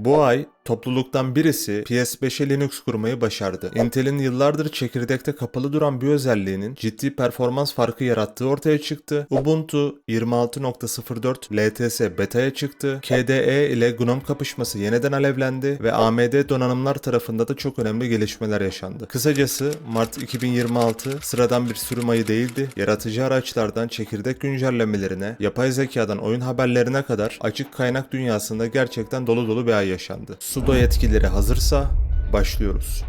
Bu ay topluluktan birisi PS5'e Linux kurmayı başardı. Intel'in yıllardır çekirdekte kapalı duran bir özelliğinin ciddi performans farkı yarattığı ortaya çıktı. Ubuntu 26.04 LTS beta'ya çıktı. KDE ile GNOME kapışması yeniden alevlendi ve AMD donanımlar tarafında da çok önemli gelişmeler yaşandı. Kısacası Mart 2026 sıradan bir sürüm ayı değildi. Yaratıcı araçlardan çekirdek güncellemelerine, yapay zekadan oyun haberlerine kadar açık kaynak dünyasında gerçekten dolu dolu bir ay yaşandı. Sudo yetkileri hazırsa başlıyoruz.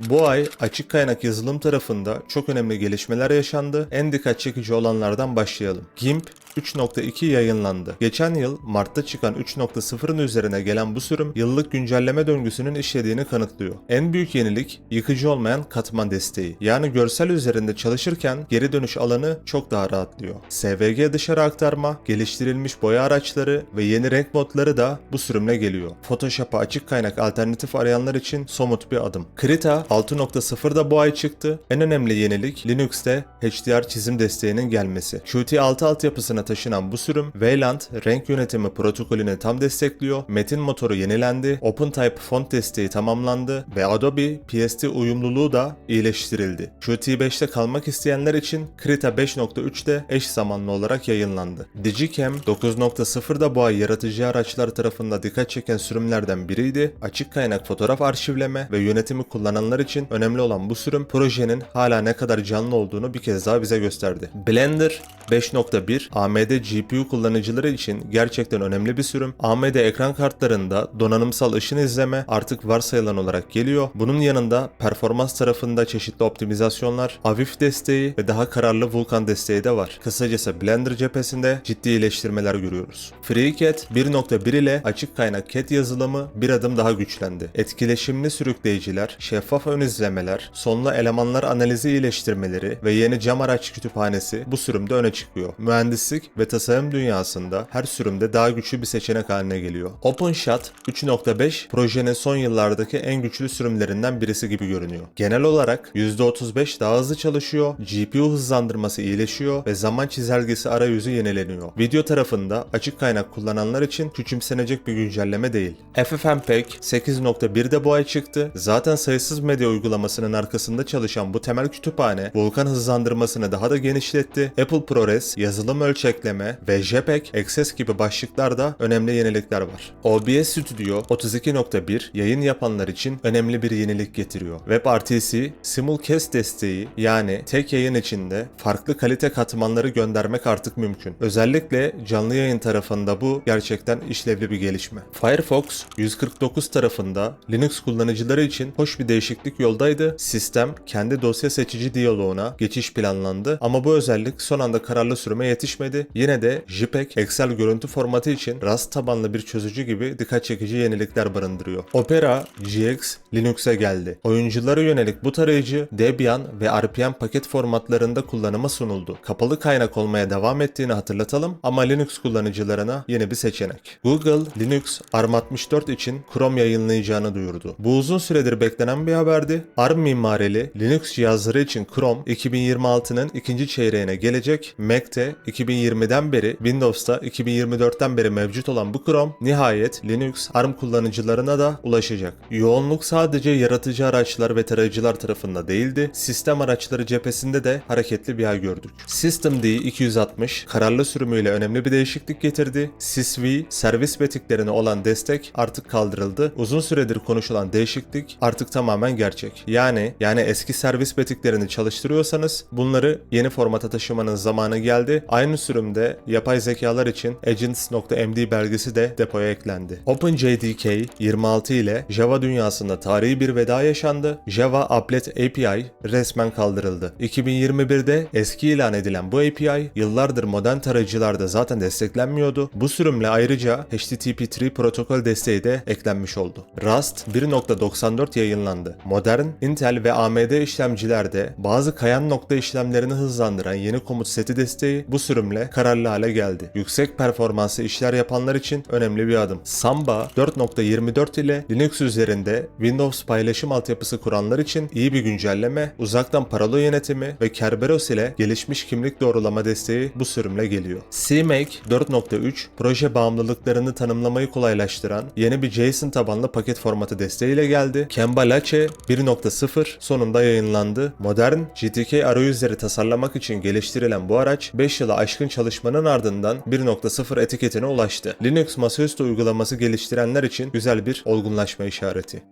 Bu ay açık kaynak yazılım tarafında çok önemli gelişmeler yaşandı. En dikkat çekici olanlardan başlayalım. GIMP 3.2 yayınlandı. Geçen yıl Mart'ta çıkan 3.0'ın üzerine gelen bu sürüm yıllık güncelleme döngüsünün işlediğini kanıtlıyor. En büyük yenilik yıkıcı olmayan katman desteği. Yani görsel üzerinde çalışırken geri dönüş alanı çok daha rahatlıyor. SVG dışarı aktarma, geliştirilmiş boya araçları ve yeni renk modları da bu sürümle geliyor. Photoshop'a açık kaynak alternatif arayanlar için somut bir adım. Krita 6.0 da bu ay çıktı. En önemli yenilik Linux'te HDR çizim desteğinin gelmesi. Qt6 altyapısına taşınan bu sürüm Wayland renk yönetimi protokolünü tam destekliyor. Metin motoru yenilendi. OpenType font desteği tamamlandı ve Adobe PST uyumluluğu da iyileştirildi. Qt5'te kalmak isteyenler için Krita 5.3'te eş zamanlı olarak yayınlandı. Digicam 9.0 da bu ay yaratıcı araçlar tarafında dikkat çeken sürümlerden biriydi. Açık kaynak fotoğraf arşivleme ve yönetimi kullananlar için önemli olan bu sürüm projenin hala ne kadar canlı olduğunu bir kez daha bize gösterdi. Blender 5.1 AMD GPU kullanıcıları için gerçekten önemli bir sürüm. AMD ekran kartlarında donanımsal ışın izleme artık varsayılan olarak geliyor. Bunun yanında performans tarafında çeşitli optimizasyonlar, hafif desteği ve daha kararlı Vulkan desteği de var. Kısacası Blender cephesinde ciddi iyileştirmeler görüyoruz. FreeCAD 1.1 ile açık kaynak CAD yazılımı bir adım daha güçlendi. Etkileşimli sürükleyiciler, şeffaf ön izlemeler, sonlu elemanlar analizi iyileştirmeleri ve yeni cam araç kütüphanesi bu sürümde öne çıkıyor. Mühendislik ve tasarım dünyasında her sürümde daha güçlü bir seçenek haline geliyor. OpenShot 3.5 projenin son yıllardaki en güçlü sürümlerinden birisi gibi görünüyor. Genel olarak %35 daha hızlı çalışıyor, GPU hızlandırması iyileşiyor ve zaman çizelgesi arayüzü yenileniyor. Video tarafında açık kaynak kullananlar için küçümsenecek bir güncelleme değil. FFmpeg 8.1 de bu ay çıktı. Zaten sayısız medya uygulamasının arkasında çalışan bu temel kütüphane Vulkan hızlandırmasını daha da genişletti. Apple ProRes, yazılım ölçekleme ve JPEG, Access gibi başlıklarda önemli yenilikler var. OBS Studio 32.1 yayın yapanlar için önemli bir yenilik getiriyor. WebRTC, Simulcast desteği yani tek yayın içinde farklı kalite katmanları göndermek artık mümkün. Özellikle canlı yayın tarafında bu gerçekten işlevli bir gelişme. Firefox 149 tarafında Linux kullanıcıları için hoş bir değişiklik yoldaydı. Sistem kendi dosya seçici diyaloğuna geçiş planlandı ama bu özellik son anda kararlı sürüme yetişmedi. Yine de JPEG, Excel görüntü formatı için Rust tabanlı bir çözücü gibi dikkat çekici yenilikler barındırıyor. Opera GX Linux'e geldi. Oyunculara yönelik bu tarayıcı Debian ve RPM paket formatlarında kullanıma sunuldu. Kapalı kaynak olmaya devam ettiğini hatırlatalım ama Linux kullanıcılarına yeni bir seçenek. Google Linux ARM64 için Chrome yayınlayacağını duyurdu. Bu uzun süredir beklenen bir haberdi. ARM mimarili Linux cihazları için Chrome 2026'nın ikinci çeyreğine gelecek. Mac'te 2020'den beri, Windows'ta 2024'ten beri mevcut olan bu Chrome nihayet Linux ARM kullanıcılarına da ulaşacak. Yoğunluk sadece yaratıcı araçlar ve tarayıcılar tarafında değildi. Sistem araçları cephesinde de hareketli bir ay gördük. Systemd 260 kararlı sürümüyle önemli bir değişiklik getirdi. SysV servis betiklerine olan destek artık kaldırıldı. Uzun süredir konuşulan değişiklik artık tamamen gerçek. Yani eski servis betiklerini çalıştırıyorsanız bunları yeni formata taşımanın zamanı geldi. Aynı sürümde yapay zekalar için Agents.md belgesi de depoya eklendi. OpenJDK 26 ile Java dünyasında tarihi bir veda yaşandı. Java Applet API resmen kaldırıldı. 2021'de eski ilan edilen bu API yıllardır modern tarayıcılarda zaten desteklenmiyordu. Bu sürümle ayrıca HTTP3 protokol desteği de eklenmiş oldu. Rust 1.94 yayınlandı. Modern, Intel ve AMD işlemcilerde bazı kayan nokta işlemlerini hızlandıran yeni komut seti desteği bu sürümle kararlı hale geldi. Yüksek performanslı işler yapanlar için önemli bir adım. Samba 4.24 ile Linux üzerinde Windows paylaşım altyapısı kuranlar için iyi bir güncelleme, uzaktan parola yönetimi ve Kerberos ile gelişmiş kimlik doğrulama desteği bu sürümle geliyor. CMake 4.3 proje bağımlılıklarını tanımlamayı kolaylaştıran yeni bir JSON tabanlı paket formatı desteğiyle geldi. Kembalache 1.0 sonunda yayınlandı. Modern GTK arayüzleri tasarlamak için geliştirilen bu araç 5 yıla aşkın çalışmanın ardından 1.0 etiketine ulaştı. Linux masaüstü uygulaması geliştirenler için güzel bir olgunlaşma işareti.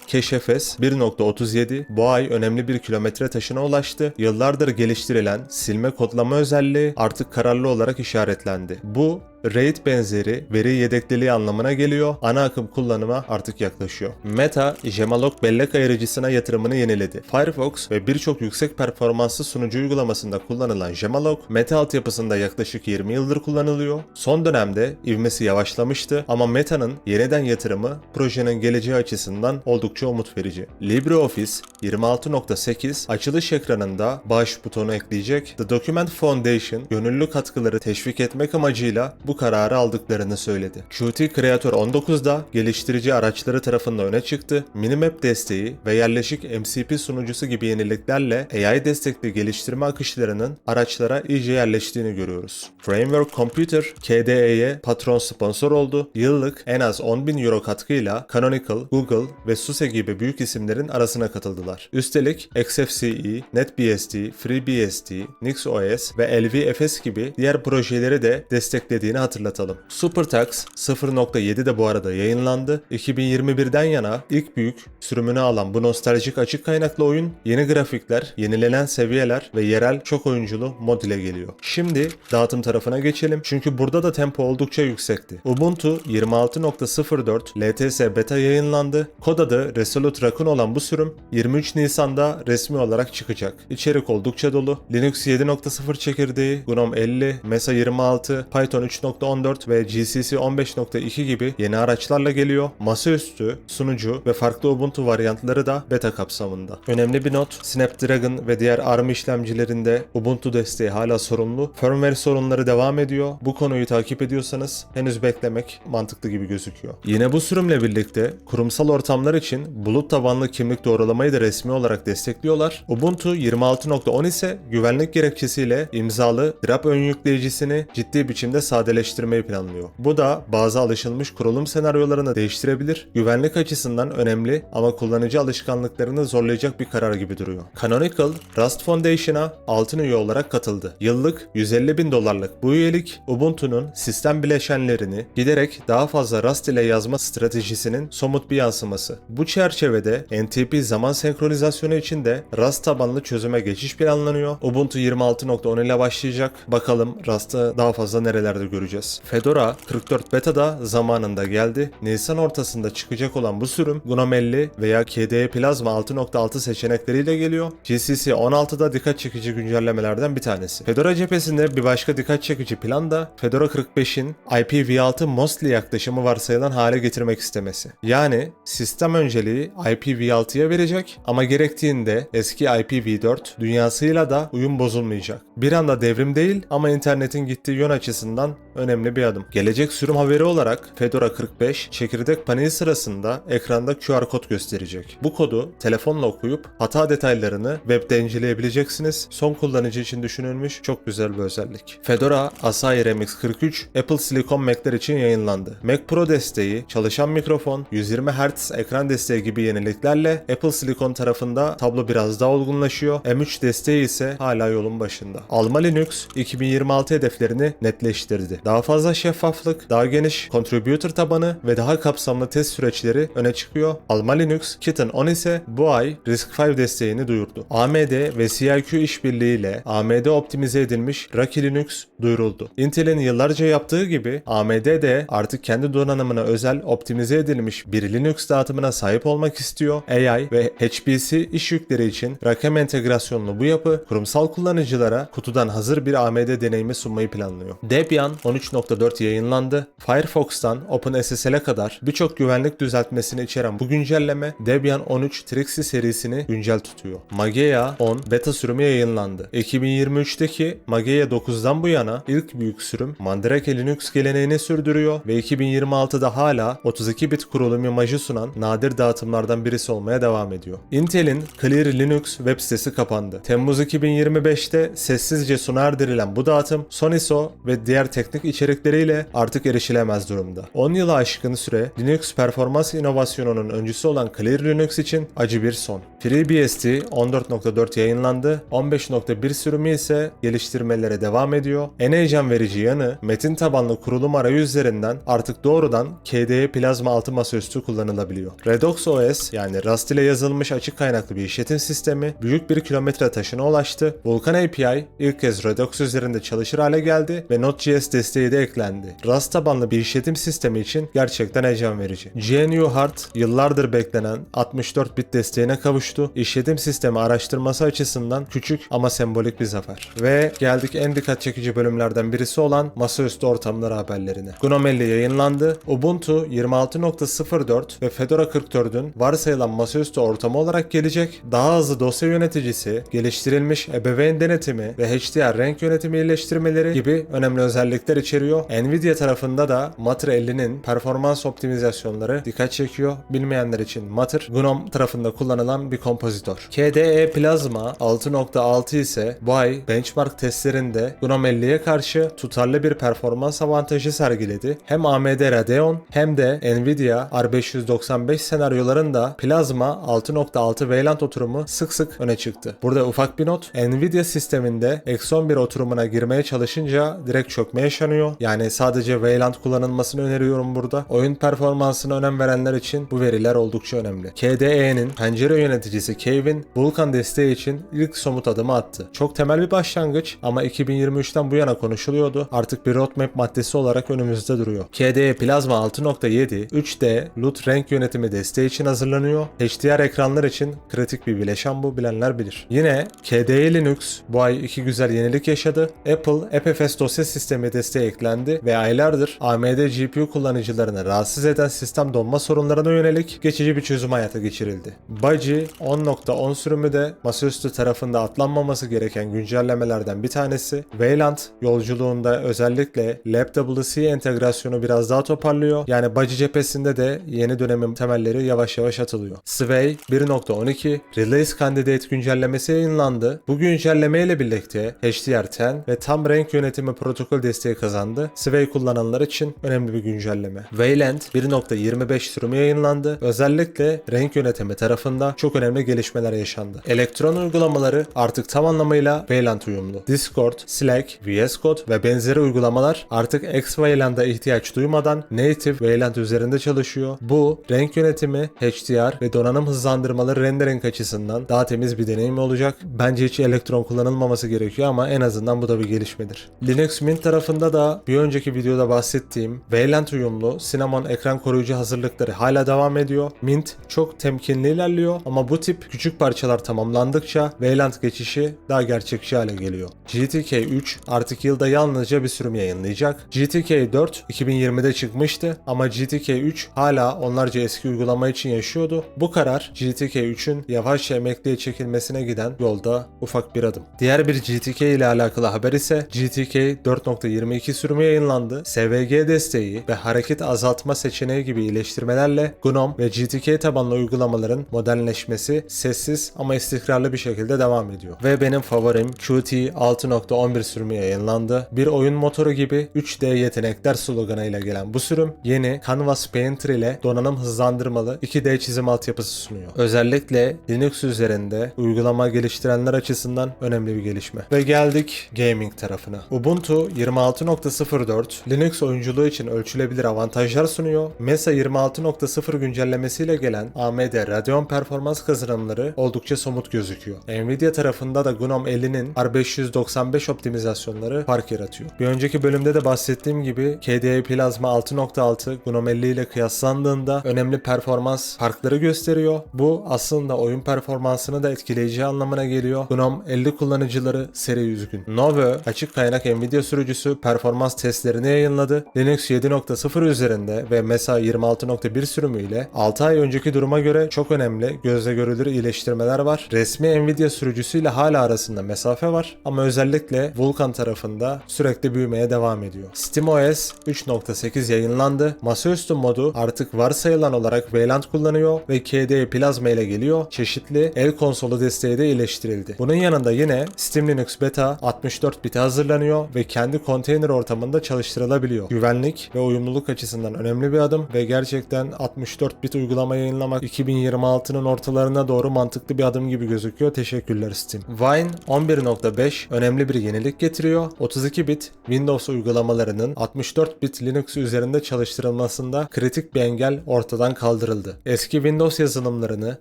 Cache-FS 1.37 bu ay önemli bir kilometre taşına ulaştı. Yıllardır geliştirilen silme kodlama özelliği artık kararlı olarak işaretlendi. Bu RAID benzeri veri yedekliliği anlamına geliyor. Ana akım kullanıma artık yaklaşıyor. Meta, Gemalog bellek ayırıcısına yatırımını yeniledi. Firefox ve birçok yüksek performanslı sunucu uygulamasında kullanılan Gemalog, Meta altyapısında yaklaşık 20 yıldır kullanılıyor. Son dönemde ivmesi yavaşlamıştı ama Meta'nın yeniden yatırımı projenin geleceği açısından oldukça umut verici. LibreOffice 26.8 açılış ekranında bağış butonu ekleyecek. The Document Foundation gönüllü katkıları teşvik etmek amacıyla bu kararı aldıklarını söyledi. Qt Creator 19'da geliştirici araçları tarafından öne çıktı. Minimap desteği ve yerleşik MCP sunucusu gibi yeniliklerle AI destekli geliştirme akışlarının araçlara iyice yerleştiğini görüyoruz. Framework Computer KDE'ye patron sponsor oldu. Yıllık en az 10.000 euro katkıyla Canonical, Google ve SUSE gibi büyük isimlerin arasına katıldılar. Üstelik XFCE, NetBSD, FreeBSD, NixOS ve LVFS gibi diğer projeleri de desteklediğini hatırlatalım. SuperTax 0.7 de bu arada yayınlandı. 2021'den yana ilk büyük sürümünü alan bu nostaljik açık kaynaklı oyun yeni grafikler, yenilenen seviyeler ve yerel çok oyunculu mod ile geliyor. Şimdi dağıtım tarafına geçelim çünkü burada da tempo oldukça yüksekti. Ubuntu 26.04 LTS beta yayınlandı. Kod adı Resolute Raccoon olan bu sürüm 23 Nisan'da resmi olarak çıkacak. İçerik oldukça dolu. Linux 7.0 çekirdeği, GNOME 50, Mesa 26, Python 3.14 ve GCC 15.2 gibi yeni araçlarla geliyor. Masaüstü, sunucu ve farklı Ubuntu varyantları da beta kapsamında. Önemli bir not, Snapdragon ve diğer ARM işlemcilerinde Ubuntu desteği hala sorunlu. Firmware sorunları devam ediyor. Bu konuyu takip ediyorsanız henüz beklemek mantıklı gibi gözüküyor. Yine bu sürümle birlikte kurumsal ortamlar için bulut tabanlı kimlik doğrulamayı da resmi olarak destekliyorlar. Ubuntu 26.10 ise güvenlik gerekçesiyle imzalı DRAP ön yükleyicisini ciddi biçimde sadeleştirmeyi planlıyor. Bu da bazı alışılmış kurulum senaryolarını değiştirebilir. Güvenlik açısından önemli ama kullanıcı alışkanlıklarını zorlayacak bir karar gibi duruyor. Canonical, Rust Foundation'a altın üye olarak katıldı. Yıllık $150.000 bu üyelik, Ubuntu'nun sistem bileşenlerini giderek daha fazla Rust ile yazma stratejisinin somut bir yansıması. Bu çerçevede NTP zaman senkronizasyonu için de Rust tabanlı çözüme geçiş planlanıyor. Ubuntu 26.10 ile başlayacak. Bakalım Rust'ı daha fazla nerelerde göreceğiz. Fedora 44 Beta'da zamanında geldi. Nisan ortasında çıkacak olan bu sürüm GNOME 50 veya KDE Plasma 6.6 seçenekleriyle geliyor. GCC 16'da dikkat çekici güncellemelerden bir tanesi. Fedora cephesinde bir başka dikkat çekici plan da Fedora 45'in IPv6 Mostly yaklaşımı varsayılan hale getirmek istemesi. Yani sistem önceliği IPv6'ya verecek ama gerektiğinde eski IPv4 dünyasıyla da uyum bozulmayacak. Bir anda devrim değil ama internetin gittiği yön açısından önemli bir adım. Gelecek sürüm haberi olarak Fedora 45 çekirdek paneli sırasında ekranda QR kod gösterecek. Bu kodu telefonla okuyup hata detaylarını webde inceleyebileceksiniz. Son kullanıcı için düşünülmüş çok güzel bir özellik. Fedora Asahi Remix 43 Apple Silicon Mac'ler için yayınlandı. Mac Pro desteği, çalışan mikrofon, 120 Hz ekran desteği gibi yeniliklerle Apple Silicon tarafında tablo biraz daha olgunlaşıyor. M3 desteği ise hala yolun başında. Alma Linux 2026 hedeflerini netleştirdi. Daha fazla şeffaflık, daha geniş contributor tabanı ve daha kapsamlı test süreçleri öne çıkıyor. Alma Linux Kitten 10 ise bu ay RISC-V desteğini duyurdu. AMD ve CIQ işbirliğiyle AMD optimize edilmiş Rocky Linux duyuruldu. Intel'in yıllarca yaptığı gibi AMD de artık kendi donanımına özel optimize edilmiş bir Linux dağıtımına sahip olmak istiyor. AI ve HPC iş yükleri için RAKM entegrasyonlu bu yapı kurumsal kullanıcılara kutudan hazır bir AMD deneyimi sunmayı planlıyor. Debian 13.4 yayınlandı. Firefox'tan OpenSSL'e kadar birçok güvenlik düzeltmesini içeren bu güncelleme Debian 13 Trixie serisini güncel tutuyor. Mageia 10 beta sürümü yayınlandı. 2023'teki Mageia 9'dan bu yana ilk büyük sürüm Mandrake Linux geleneğini sürdürüyor ve 2026'da hala 32 bit kurulum imajı sunan nadir dağıtımlardan birisi olmaya devam ediyor. Intel'in Clear Linux web sitesi kapandı. Temmuz 2025'te sessizce sona erdirilen bu dağıtım Soniso ve diğer teknik içerikleriyle artık erişilemez durumda. 10 yılı aşkın süre Linux performans inovasyonunun öncüsü olan Clear Linux için acı bir son. FreeBSD 14.4 yayınlandı, 15.1 sürümü ise geliştirmelere devam ediyor. En heyecan verici yanı metin tabanlı kurulum arayüzlerinden artık doğrudan KDE Plasma 6 masaüstü kullanılabiliyor. Redux OS yani Rust ile yazılmış açık kaynaklı bir işletim sistemi büyük bir kilometre taşına ulaştı. Vulkan API ilk kez Redux üzerinde çalışır hale geldi ve Node.js desteği de eklendi. Rust tabanlı bir işletim sistemi için gerçekten heyecan verici. GNU Hard yıllardır beklenen 64 bit desteğine kavuştu. İşletim sistemi araştırması açısından küçük ama sembolik bir zafer. Ve geldik en dikkat çekici bölümlerden birisi olan masaüstü ortamları haberlerine. GNOME 50 yayınlandı. Ubuntu 26.04 ve Fedora 44'ün varsayılan masaüstü ortamı olarak gelecek. Daha hızlı dosya yöneticisi, geliştirilmiş ebeveyn denetimi ve HDR renk yönetimi iyileştirmeleri gibi önemli özellikler içeriyor. Nvidia tarafında da Matter 50'nin performans optimizasyonları dikkat çekiyor. Bilmeyenler için Matter, GNOME tarafında kullanılan bir kompozitör. KDE Plasma 6.6 ise bu ay benchmark testlerinde GNOME 50'ye karşı tutarlı bir performans avantajı sergiledi. Hem AMD Radeon hem de Nvidia R595 senaryolarında Plasma 6.6 Wayland oturumu sık sık öne çıktı. Burada ufak bir not, Nvidia sisteminde -11 oturumuna girmeye çalışınca direkt çökme yaşanıyor. Yani sadece Wayland kullanılmasını öneriyorum burada. Oyun performansına önem verenler için bu veriler oldukça önemli. KDE'nin pencere yöneticisi Kevin, Vulkan desteği için ilk somut adımı attı. Çok temel bir başlangıç ama 2023'ten bu yana konuşuluyordu. Artık bir roadmap maddesi olarak önümüzde duruyor. KDE Plasma 6.7 3D LUT renk yönetimi desteği için hazırlanıyor. HDR ekranlar için kritik bir bileşen bu, bilenler bilir. Yine KDE Linux bu ay iki güzel yenilik yaşadı. Apple FFS dosya sistemi desteği eklendi ve aylardır AMD GPU kullanıcılarını rahatsız eden sistem donma sorunlarına yönelik geçici bir çözüm hayata geçirildi. Budgie 10.10 sürümü de masaüstü tarafında atlanmaması gereken güncellemelerden bir tanesi. Wayland yolculuğunda özellikle LabWC entegrasyonu biraz daha toparlıyor. Yani Budgie cephesinde de yeni dönemin temelleri yavaş yavaş atılıyor. Sway 1.12 Release Candidate güncellemesi yayınlandı. Bu güncelleme ile birlikte HDR10 ve tam renk yönetimi protokol desteği kazandı. Sway kullananlar için önemli bir güncelleme. Wayland 1.25 sürümü yayınlandı. Özellikle renk yönetimi tarafında çok önemli gelişmeler yaşandı. Elektron uygulamaları artık tam anlamıyla Wayland uyumlu. Discord, Slack, VS Code ve benzeri uygulamalar artık X-Wayland'a ihtiyaç duymadan native Wayland üzerinde çalışıyor. Bu renk yönetimi, HDR ve donanım hızlandırmaları rendering açısından daha temiz bir deneyim olacak. Bence hiç elektron kullanılmaması gerekiyor ama en azından bu da bir gelişmedir. Linux Mint tarafında da bir önceki videoda bahsettiğim Wayland uyumlu Cinnamon ekran koruyucu hazırlıkları hala devam ediyor. Mint çok temkinli ilerliyor ama bu tip küçük parçalar tamamlandıkça Wayland geçişi daha gerçekçi hale geliyor. GTK 3 artık yılda yalnızca bir sürüm yayınlayacak. GTK 4 2020'de çıkmıştı ama GTK 3 hala onlarca eski uygulama için yaşıyordu. Bu karar GTK 3'ün yavaşça emekliye çekilmesine giden yolda ufak bir adım. Diğer bir GTK ile alakalı haber ise GTK 4.22 sürümü yayınlandı. SVG desteği ve hareket azaltma seçeneği gibi iyileştirmelerle GNOME ve GTK tabanlı uygulamaların modernleşmesi sessiz ama istikrarlı bir şekilde devam ediyor. Ve benim favorim Qt 6.11 sürümü yayınlandı. Bir oyun motoru gibi 3D yetenekler sloganıyla gelen bu sürüm yeni Canvas Painter ile donanım hızlandırmalı 2D çizim altyapısı sunuyor. Özellikle Linux üzerinde uygulama geliştirenler açısından önemli bir gelişme. Ve geldik gaming tarafına. Ubuntu 26.04 Linux oyunculuğu için ölçülebilir avantajlar sunuyor. Mesa 26.0 güncellemesiyle gelen AMD Radeon performans kazanımları oldukça somut gözüküyor. Nvidia tarafında da GNOME 50'nin R595 optimizasyonları fark yaratıyor. Bir önceki bölümde de bahsettiğim gibi KDE Plasma 6.6 GNOME 50 ile kıyaslandığında önemli performans farkları gösteriyor. Bu aslında oyun performansını da etkileyici anlamına geliyor. GNOME 50 kullanıcıları seri üzgün. Nove açık kaynak Nvidia sürücüsü performans performans testlerini yayınladı. Linux 7.0 üzerinde ve MESA 26.1 sürümüyle 6 ay önceki duruma göre çok önemli, gözle görülür iyileştirmeler var. Resmi Nvidia sürücüsüyle hala arasında mesafe var ama özellikle Vulkan tarafında sürekli büyümeye devam ediyor. SteamOS 3.8 yayınlandı. Masaüstü modu artık varsayılan olarak Wayland kullanıyor ve KDE Plasma ile geliyor. Çeşitli el konsolu desteği de iyileştirildi. Bunun yanında yine Steam Linux Beta 64 bite hazırlanıyor ve kendi konteyner ortamında çalıştırılabiliyor. Güvenlik ve uyumluluk açısından önemli bir adım ve gerçekten 64 bit uygulama yayınlamak 2026'nın ortalarına doğru mantıklı bir adım gibi gözüküyor. Teşekkürler Steam. Wine 11.5 önemli bir yenilik getiriyor. 32 bit Windows uygulamalarının 64 bit Linux üzerinde çalıştırılmasında kritik bir engel ortadan kaldırıldı. Eski Windows yazılımlarını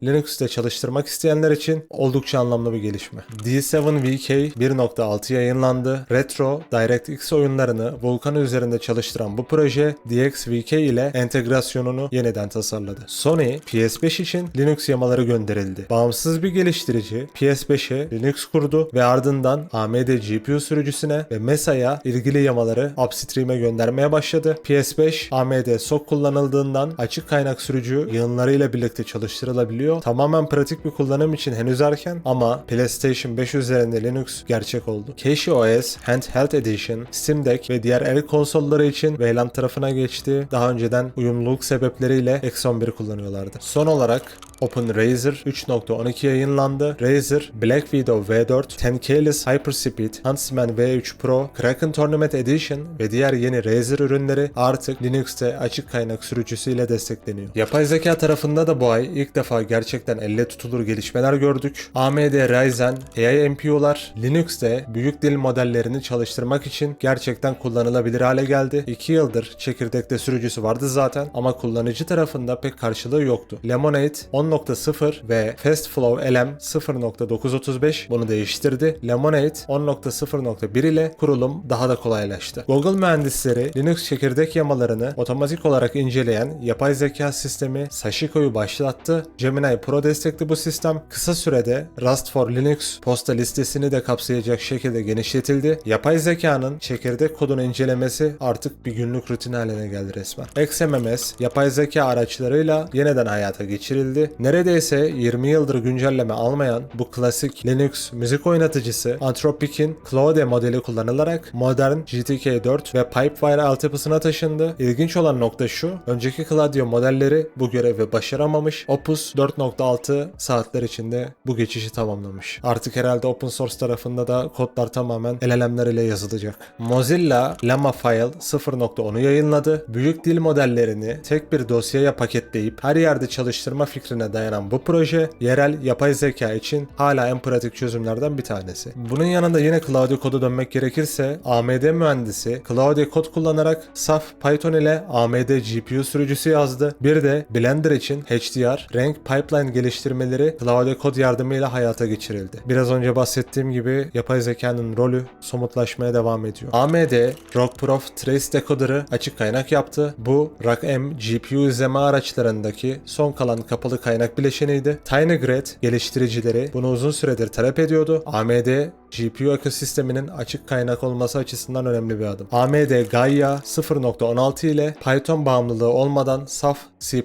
Linux'te çalıştırmak isteyenler için oldukça anlamlı bir gelişme. D7VK 1.6 yayınlandı. Retro, DirectX oyunlarını Vulkan üzerinde çalıştıran bu proje DXVK ile entegrasyonunu yeniden tasarladı. Sony PS5 için Linux yamaları gönderildi. Bağımsız bir geliştirici PS5'e Linux kurdu ve ardından AMD GPU sürücüsüne ve MESA'ya ilgili yamaları upstream'e göndermeye başladı. PS5 AMD SoC kullanıldığından açık kaynak sürücü yığınlarıyla birlikte çalıştırılabiliyor. Tamamen pratik bir kullanım için henüz erken ama PlayStation 5 üzerinde Linux gerçek oldu. CashieOS Handheld Edition, Steam Deck ve diğer el konsolları için Wayland tarafına geçti. Daha önceden uyumluluk sebepleriyle X11 kullanıyorlardı. Son olarak OpenRaiser 3.12 yayınlandı. Razer, Black Widow V4, 10Kless Hyperspeed, Huntsman V3 Pro, Kraken Tournament Edition ve diğer yeni Razer ürünleri artık Linux'te açık kaynak sürücüsüyle destekleniyor. Yapay zeka tarafında da bu ay ilk defa gerçekten elle tutulur gelişmeler gördük. AMD Ryzen AI NPU'lar Linux'te büyük dil modellerini çalıştırmak için gerçekten kullanılabilir hale geldi. 2 yıldır çekirdekte sürücüsü vardı zaten ama kullanıcı tarafında pek karşılığı yoktu. Lemonade 10.0 ve FastFlow LM 0.935 bunu değiştirdi. Lemonade 10.0.1 ile kurulum daha da kolaylaştı. Google mühendisleri Linux çekirdek yamalarını otomatik olarak inceleyen yapay zeka sistemi Sashiko'yu başlattı. Gemini Pro destekli bu sistem kısa sürede Rust for Linux posta listesini de kapsayacak şekilde genişletildi. Yapay zekanın çekirdek kodunu incelemesi artık bir günlük rutin haline geldi resmen. XMMS yapay zeka araçlarıyla yeniden hayata geçirildi. Neredeyse 20 yıldır güncelleme almayan bu klasik Linux müzik oynatıcısı Anthropic'in Claude modeli kullanılarak modern GTK4 ve Pipewire altyapısına taşındı. İlginç olan nokta şu, önceki Claude modelleri bu görevi başaramamış. Opus 4.6 saatler içinde bu geçişi tamamlamış. Artık herhalde open source tarafında da kodlar tamamen LLM'ler ile yazılacak. Mozilla Llama-File 0.10'u yayınladı. Büyük dil modellerini tek bir dosyaya paketleyip her yerde çalıştırma fikrine dayanan bu proje yerel yapay zeka için hala en pratik çözümlerden bir tanesi. Bunun yanında yine Claude kodu dönmek gerekirse AMD mühendisi Claude kod kullanarak saf Python ile AMD GPU sürücüsü yazdı. Bir de Blender için HDR, renk pipeline geliştirmeleri Claude kod yardımıyla hayata geçirildi. Biraz önce bahsettiğim gibi yapay zekanın rolü somutlaşmaya devam ediyor. AMD ROG Prof Trace Decoder'ı açık kaynak yaptı. Bu ROG-M GPU izleme araçlarındaki son kalan kapalı kaynak bileşeniydi. TinyGrad geliştiricileri bunu uzun süredir talep ediyordu. AMD GPU ekosisteminin açık kaynak olması açısından önemli bir adım. AMD Gaia 0.16 ile Python bağımlılığı olmadan saf C++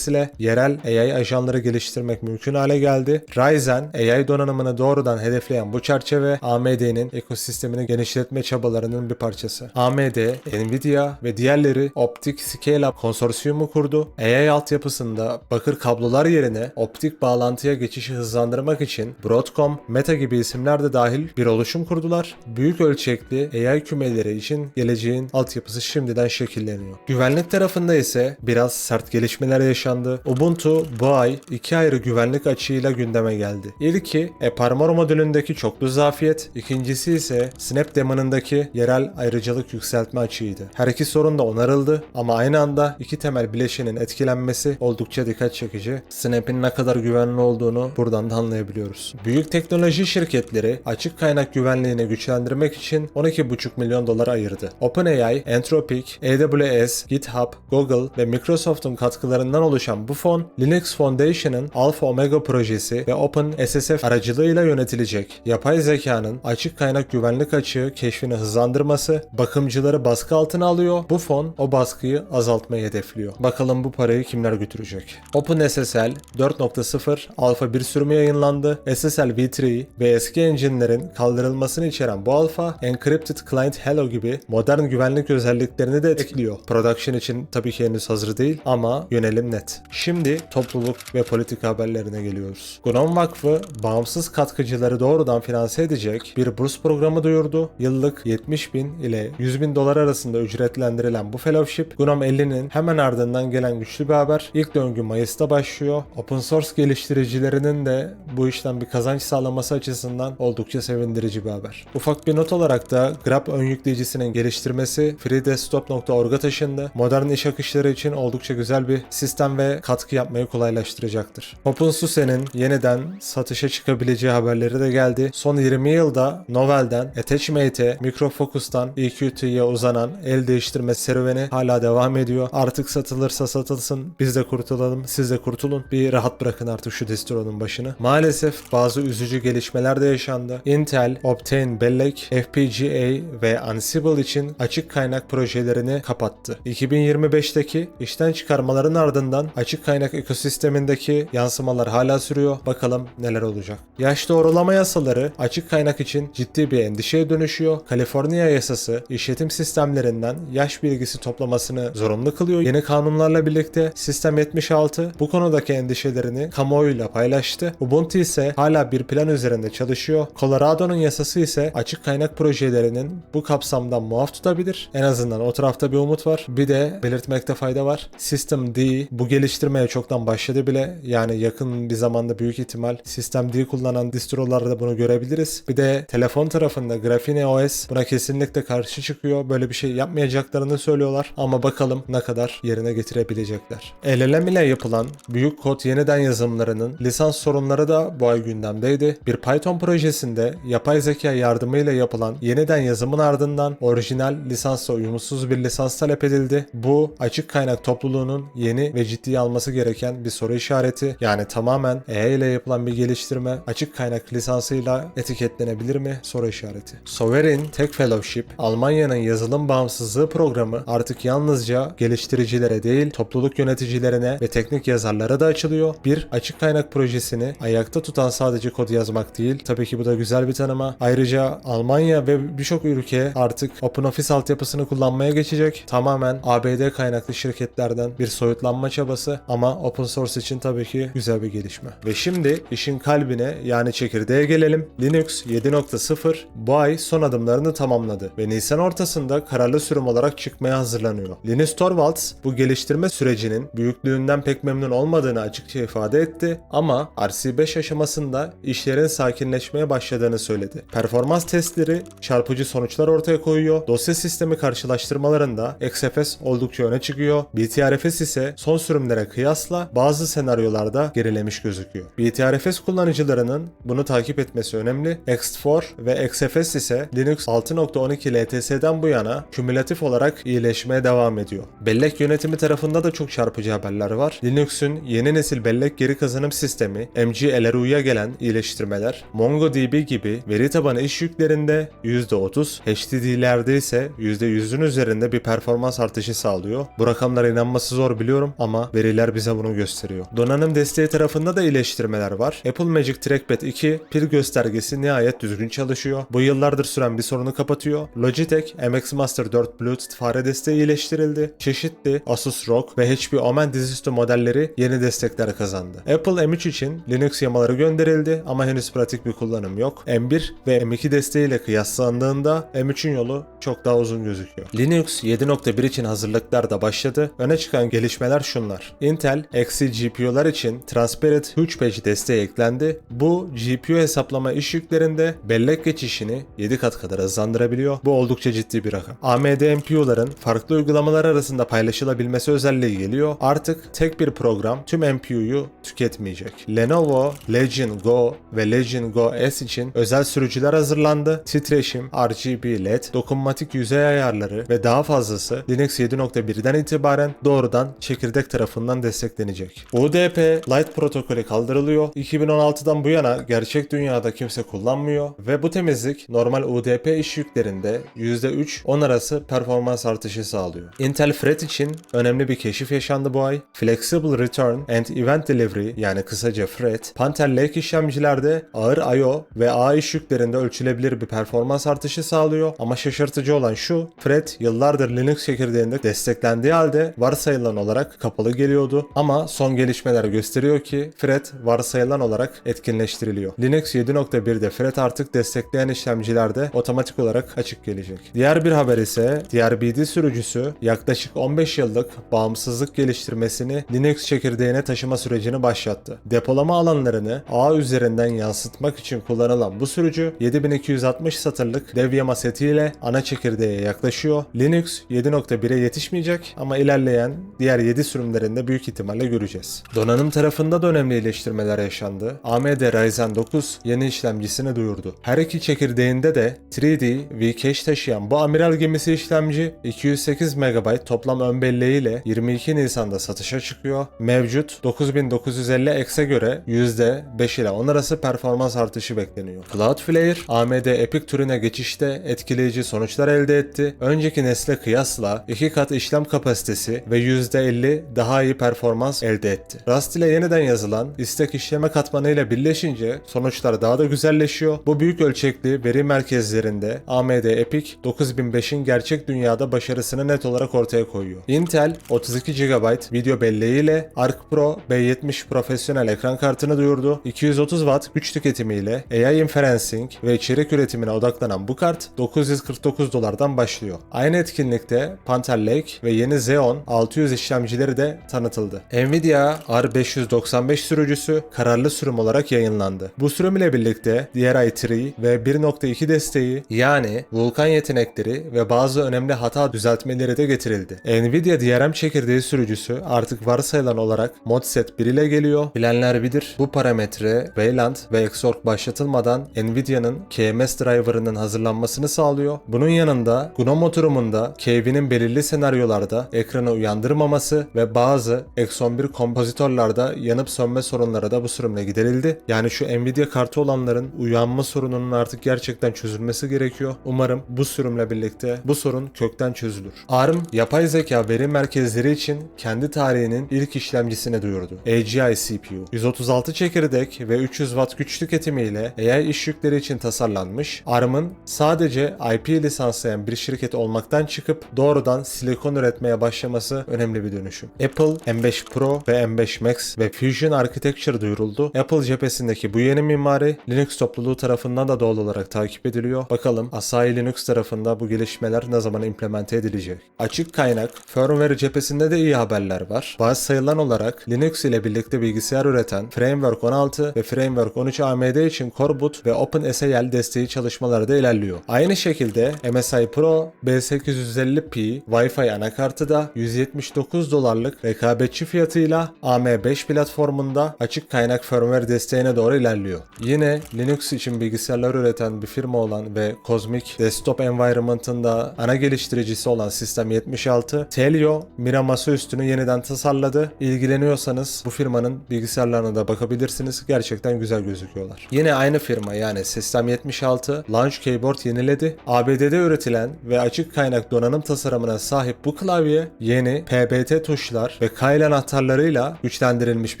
ile yerel AI ajanları geliştirmek mümkün hale geldi. Ryzen AI donanımını doğrudan hedefleyen bu çerçeve AMD'nin ekosistemini genişletme çabalarının bir parçası. AMD, Nvidia ve diğerleri Optic Scale-up konsorsiyumu kurdu. AI altyapısında bakır kablolar yerine optik bağlantıya geçişi hızlandırmak için Broadcom, Meta gibi isimler de dahil bir oluşum kurdular. Büyük ölçekli AI kümeleri için geleceğin altyapısı şimdiden şekilleniyor. Güvenlik tarafında ise biraz sert gelişmeler yaşandı. Ubuntu bu ay 2 ayrı güvenlik açığıyla gündeme geldi. İlki Eparmor modülündeki çoklu zafiyet, ikincisi ise Snap daemon'ındaki yerel ayrıcalık yükseltme açığıydı. Her iki sorun da onarıldı ama aynı anda iki temel bileşenin etkilenmesi oldukça dikkat çekici. Snap'in ne kadar güvenli olduğunu buradan da anlayabiliyoruz. Büyük teknoloji şirketleri açık açık kaynak güvenliğini güçlendirmek için $12,5 milyon ayırdı. OpenAI, Anthropic, AWS, GitHub, Google ve Microsoft'un katkılarından oluşan bu fon, Linux Foundation'ın Alpha Omega projesi ve OpenSSF aracılığıyla yönetilecek. Yapay zekanın açık kaynak güvenlik açığı keşfini hızlandırması, bakımcıları baskı altına alıyor. Bu fon o baskıyı azaltmayı hedefliyor. Bakalım bu parayı kimler götürecek? OpenSSL 4.0 Alpha 1 sürümü yayınlandı. SSL v3 ve eski engine'lerin kaldırılmasını içeren bu alfa, Encrypted Client Hello gibi modern güvenlik özelliklerini de ekliyor. Production için tabii ki henüz hazır değil ama yönelim net. Şimdi topluluk ve politika haberlerine geliyoruz. GNOME Vakfı bağımsız katkıcıları doğrudan finanse edecek bir burs programı duyurdu. Yıllık 70.000 ile 100.000 dolar arasında ücretlendirilen bu fellowship, GNOME 50'nin hemen ardından gelen güçlü bir haber. İlk döngü Mayıs'ta başlıyor. Open source geliştiricilerinin de bu işten bir kazanç sağlaması açısından oldukça sevindirici bir haber. Ufak bir not olarak da Grab ön yükleyicisinin geliştirmesi freedesktop.org'a taşındı. Modern iş akışları için oldukça güzel bir sistem ve katkı yapmayı kolaylaştıracaktır. OpenSUSE'nin yeniden satışa çıkabileceği haberleri de geldi. Son 20 yılda Novell'den AttachMate'e, MicroFocus'tan EQT'ye uzanan el değiştirme serüveni hala devam ediyor. Artık satılırsa satılsın, biz de kurtulalım, siz de kurtulun. Bir rahat bırakın artık şu distronun başını. Maalesef bazı üzücü gelişmeler de yaşandı. Intel, Optane bellek, FPGA ve Ansible için açık kaynak projelerini kapattı. 2025'teki işten çıkarmaların ardından açık kaynak ekosistemindeki yansımalar hala sürüyor. Bakalım neler olacak. Yaş doğrulama yasaları açık kaynak için ciddi bir endişeye dönüşüyor. Kaliforniya yasası işletim sistemlerinden yaş bilgisi toplamasını zorunlu kılıyor. Yeni kanunlarla birlikte Sistem 76 bu konudaki endişelerini kamuoyuyla paylaştı. Ubuntu ise hala bir plan üzerinde çalışıyor. Colorado'nun yasası ise açık kaynak projelerinin bu kapsamdan muaf tutabilir. En azından o tarafta bir umut var. Bir de belirtmekte fayda var. Systemd bu geliştirmeye çoktan başladı bile. Yani yakın bir zamanda büyük ihtimal Systemd kullanan distrolarda bunu görebiliriz. Bir de telefon tarafında Graphene OS buna kesinlikle karşı çıkıyor. Böyle bir şey yapmayacaklarını söylüyorlar. Ama bakalım ne kadar yerine getirebilecekler. LLM ile yapılan büyük kod yeniden yazımlarının lisans sorunları da bu ay gündemdeydi. Bir Python projesinde yapay zeka yardımıyla yapılan yeniden yazımın ardından orijinal lisansla uyumsuz bir lisans talep edildi. Bu açık kaynak topluluğunun yeni ve ciddiye alması gereken bir soru işareti. Yani tamamen AI ile yapılan bir geliştirme açık kaynak lisansıyla etiketlenebilir mi? Soru işareti. Sovereign Tech Fellowship, Almanya'nın yazılım bağımsızlığı programı artık yalnızca geliştiricilere değil, topluluk yöneticilerine ve teknik yazarlara da açılıyor. Bir açık kaynak projesini ayakta tutan sadece kod yazmak değil. Tabii ki bu da güzel bir tanıma. Ayrıca Almanya ve birçok ülke artık OpenOffice altyapısını kullanmaya geçecek. Tamamen ABD kaynaklı şirketlerden bir soyutlanma çabası ama open source için tabii ki güzel bir gelişme. Ve şimdi işin kalbine yani çekirdeğe gelelim. Linux 7.0 bu ay son adımlarını tamamladı ve Nisan ortasında kararlı sürüm olarak çıkmaya hazırlanıyor. Linus Torvalds bu geliştirme sürecinin büyüklüğünden pek memnun olmadığını açıkça ifade etti ama RC5 aşamasında işlerin sakinleşmeye başladığını söyledi. Performans testleri çarpıcı sonuçlar ortaya koyuyor. Dosya sistemi karşılaştırmalarında XFS oldukça öne çıkıyor. BTRFS ise son sürümlere kıyasla bazı senaryolarda gerilemiş gözüküyor. BTRFS kullanıcılarının bunu takip etmesi önemli. Ext4 ve XFS ise Linux 6.12 LTS'den bu yana kümülatif olarak iyileşmeye devam ediyor. Bellek yönetimi tarafında da çok çarpıcı haberler var. Linux'un yeni nesil bellek geri kazanım sistemi MG-LRU'ya gelen iyileştirmeler, MongoDB gibi veri tabanı iş yüklerinde %30, HDD'lerde ise %100'ün üzerinde bir performans artışı sağlıyor. Bu rakamlara inanması zor biliyorum ama veriler bize bunu gösteriyor. Donanım desteği tarafında da iyileştirmeler var. Apple Magic Trackpad 2 pil göstergesi nihayet düzgün çalışıyor. Bu yıllardır süren bir sorunu kapatıyor. Logitech MX Master 4 Bluetooth fare desteği iyileştirildi. Çeşitli Asus ROG ve HP Omen dizüstü modelleri yeni destekler kazandı. Apple M3 için Linux yamaları gönderildi ama henüz pratik bir kullanım yok. M1 ve M2 desteğiyle kıyaslandığında M3'ün yolu çok daha uzun gözüküyor. Linux 7.1 için hazırlıklar da başladı. Öne çıkan gelişmeler şunlar. Intel Xe GPU'lar için Transparent Huge Patch desteği eklendi. Bu GPU hesaplama iş yüklerinde bellek geçişini 7 kat kadar hızlandırabiliyor. Bu oldukça ciddi bir rakam. AMD NPU'ların farklı uygulamalar arasında paylaşılabilmesi özelliği geliyor. Artık tek bir program tüm NPU'yu tüketmeyecek. Lenovo Legion Go ve Legion Go S için özel özel sürücüler hazırlandı. Titreşim, RGB LED, dokunmatik yüzey ayarları ve daha fazlası Linux 7.1'den itibaren doğrudan çekirdek tarafından desteklenecek. UDP Lite protokolü kaldırılıyor. 2016'dan bu yana gerçek dünyada kimse kullanmıyor ve bu temizlik normal UDP iş yüklerinde %3-10 arası performans artışı sağlıyor. Intel Thread için önemli bir keşif yaşandı bu ay. Flexible Return and Event Delivery, yani kısaca Thread, Panther Lake işlemcilerde ağır I/O ve ağ iş yüklerinde ölçülebilir bir performans artışı sağlıyor ama şaşırtıcı olan şu, Thread yıllardır Linux çekirdeğinde desteklendiği halde varsayılan olarak kapalı geliyordu ama son gelişmeler gösteriyor ki Thread varsayılan olarak etkinleştiriliyor. Linux 7.1'de Thread artık destekleyen işlemcilerde otomatik olarak açık gelecek. Diğer bir haber ise DRBD sürücüsü yaklaşık 15 yıllık bağımsızlık geliştirmesini Linux çekirdeğine taşıma sürecini başlattı. Depolama alanlarını ağ üzerinden yansıtmak için kullanılan bu sürücü 7260 satırlık Devyama setiyle ana çekirdeğe yaklaşıyor. Linux 7.1'e yetişmeyecek ama ilerleyen diğer 7 sürümlerinde büyük ihtimalle göreceğiz. Donanım tarafında da önemli iyileştirmeler yaşandı. AMD Ryzen 9 yeni işlemcisini duyurdu. Her iki çekirdeğinde de 3D V-Cache taşıyan bu amiral gemisi işlemci 208 MB toplam ön belleğiyle 22 Nisan'da satışa çıkıyor. Mevcut 9950X'e göre %5 ile 10 arası performans artışı bekleniyor. Cloudflare, AMD Epic türüne geçişte etkileyici sonuçlar elde etti. Önceki nesle kıyasla 2 kat işlem kapasitesi ve %50 daha iyi performans elde etti. Rust ile yeniden yazılan istek işleme katmanı ile birleşince sonuçlar daha da güzelleşiyor. Bu büyük ölçekli veri merkezlerinde AMD Epic 9005'in gerçek dünyada başarısını net olarak ortaya koyuyor. Intel 32 GB video belleğiyle Arc Pro B70 profesyonel ekran kartını duyurdu. 230 Watt güç tüketimiyle AI inferencing ve içerik üretimine odaklanan bu kart $949'dan başlıyor. Aynı etkinlikte Panther Lake ve yeni Xeon 600 işlemcileri de tanıtıldı. Nvidia R595 sürücüsü kararlı sürüm olarak yayınlandı. Bu sürüm ile birlikte DRI-3 ve 1.2 desteği, yani Vulkan yetenekleri ve bazı önemli hata düzeltmeleri de getirildi. Nvidia DRM çekirdeği sürücüsü artık varsayılan olarak Modset 1 ile geliyor. Bilenler bilir, bu parametre Wayland ve Xorg başlatılmadan Nvidia'nın KMS driver'ının hazırlanmasını sağlıyor. Bunun yanında GNOME oturumunda KV'nin belirli senaryolarda ekranı uyandırmaması ve bazı X11 kompozitörlerde yanıp sönme sorunları da bu sürümle giderildi. Yani şu Nvidia kartı olanların uyanma sorununun artık gerçekten çözülmesi gerekiyor. Umarım bu sürümle birlikte bu sorun kökten çözülür. ARM, yapay zeka veri merkezleri için kendi tarihinin ilk işlemcisini duyurdu. AGI CPU. 136 çekirdek ve 300 Watt güç tüketimiyle AI iş yükleri için tasarlanmış, ARM'ın sadece IP lisanslayan bir şirket olmaktan çıkıp doğrudan silikon üretmeye başlaması önemli bir dönüşüm. Apple M5 Pro ve M5 Max ve Fusion Architecture duyuruldu. Apple cephesindeki bu yeni mimari Linux topluluğu tarafından da doğal olarak takip ediliyor. Bakalım Asahi Linux tarafında bu gelişmeler ne zaman implemente edilecek? Açık kaynak firmware cephesinde de iyi haberler var. Varsayılan olarak Linux ile birlikte bilgisayar üreten Framework 16 ve Framework 13 AMD için Coreboot ve OpenSAL desteği çalışmaları da ilerliyor. Aynı şekilde MSI Pro B850p Wi-Fi anakartı da $179 rekabetçi fiyatıyla AM5 platformunda açık kaynak firmware desteğine doğru ilerliyor. Yine Linux için bilgisayarlar üreten bir firma olan ve Cosmic Desktop Environment'ın da ana geliştiricisi olan System 76, Telio Mira masaüstünü yeniden tasarladı. İlgileniyorsanız bu firmanın bilgisayarlarına da bakabilirsiniz. Gerçekten güzel gözüküyorlar. Yine aynı firma, yani System 76 Launch Keyboard yeniledi. ABD'de üretilen ve açık kaynak donanım tasarımına sahip bu klavye yeni PBT tuşlar ve Kyle anahtarlarıyla güçlendirilmiş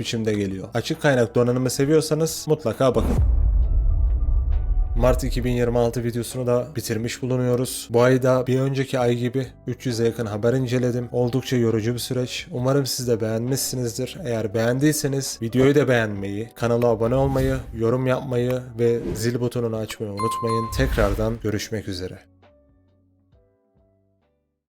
biçimde geliyor. Açık kaynak donanımı seviyorsanız mutlaka bakın. Mart 2026 videosunu da bitirmiş bulunuyoruz. Bu ayda bir önceki ay gibi 300'e yakın haber inceledim. Oldukça yorucu bir süreç. Umarım siz de beğenmişsinizdir. Eğer beğendiyseniz videoyu da beğenmeyi, kanala abone olmayı, yorum yapmayı ve zil butonunu açmayı unutmayın. Tekrardan görüşmek üzere.